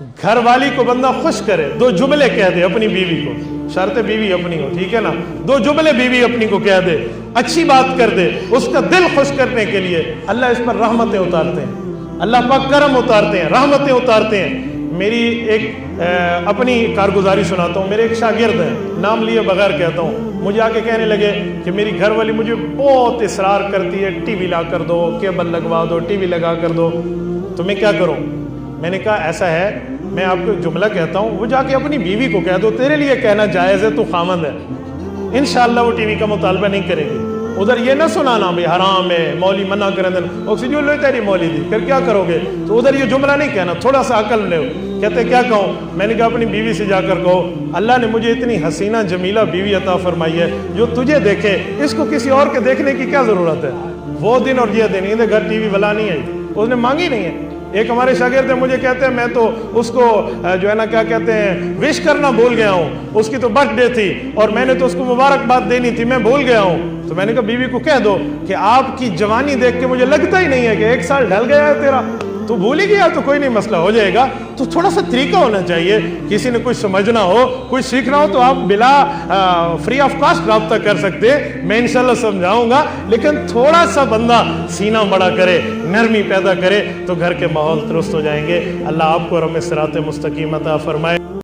گھر والی کو بندہ خوش کرے، دو جملے کہہ دے اپنی بیوی کو، شرط بیوی اپنی ہو، ٹھیک ہے نا، دو جملے بیوی اپنی کو کہہ دے، اچھی بات کر دے، اس کا دل خوش کرنے کے لیے اللہ اس پر رحمتیں اتارتے ہیں، اللہ پاک کرم اتارتے ہیں، رحمتیں اتارتے ہیں۔ میری ایک اپنی کارگزاری سناتا ہوں۔ میرے ایک شاگرد ہیں، نام لیے بغیر کہتا ہوں، مجھے آ کے کہنے لگے کہ میری گھر والی مجھے بہت اصرار کرتی ہے، ٹی وی لا کر دو، کیبل لگوا دو، ٹی وی لگا کر دو، تو میں کیا کروں؟ میں نے کہا ایسا ہے، میں آپ کو جملہ کہتا ہوں، وہ جا کے اپنی بیوی کو کہہ دو تیرے لیے کہنا جائز ہے، تو خامند ہے، انشاءاللہ وہ ٹی وی کا مطالبہ نہیں کرے گی۔ ادھر یہ نہ سنانا بھی حرام ہے، مولوی منع کریں دن آکسیجن لو تیری مولی دی، پھر کیا کرو گے؟ تو ادھر یہ جملہ نہیں کہنا، تھوڑا سا عقل لے۔ کہتے کیا کہوں؟ میں نے کہا اپنی بیوی سے جا کر کہو اللہ نے مجھے اتنی حسینہ جمیلہ بیوی عطا فرمائی ہے جو تجھے دیکھے، اس کو کسی اور کے دیکھنے کی کیا ضرورت ہے؟ وہ دن اور یہ دن، ادھر گھر ٹی وی والا نہیں ہے، اس نے مانگی نہیں ہے۔ ایک ہمارے شاگرد ہیں، مجھے کہتے ہیں میں تو اس کو جو ہے نا کیا کہتے ہیں وش کرنا بھول گیا ہوں، اس کی تو برتھ ڈے تھی اور میں نے تو اس کو مبارکباد دینی تھی، میں بھول گیا ہوں۔ تو میں نے کہا بیوی کو کہہ دو کہ آپ کی جوانی دیکھ کے مجھے لگتا ہی نہیں ہے کہ 1 سال ڈھل گیا ہے تیرا، تو بھول ہی گیا تو کوئی نہیں، مسئلہ ہو جائے گا۔ تو تھوڑا سا طریقہ ہونا چاہیے، کسی نے کچھ سمجھنا ہو، کچھ سیکھنا ہو تو آپ بلا فری آف کاسٹ رابطہ کر سکتے، میں انشاءاللہ سمجھاؤں گا، لیکن تھوڑا سا بندہ سینہ بڑا کرے، نرمی پیدا کرے تو گھر کے ماحول درست ہو جائیں گے۔ اللہ آپ کو رحم صراط مستقیم عطا فرمائے۔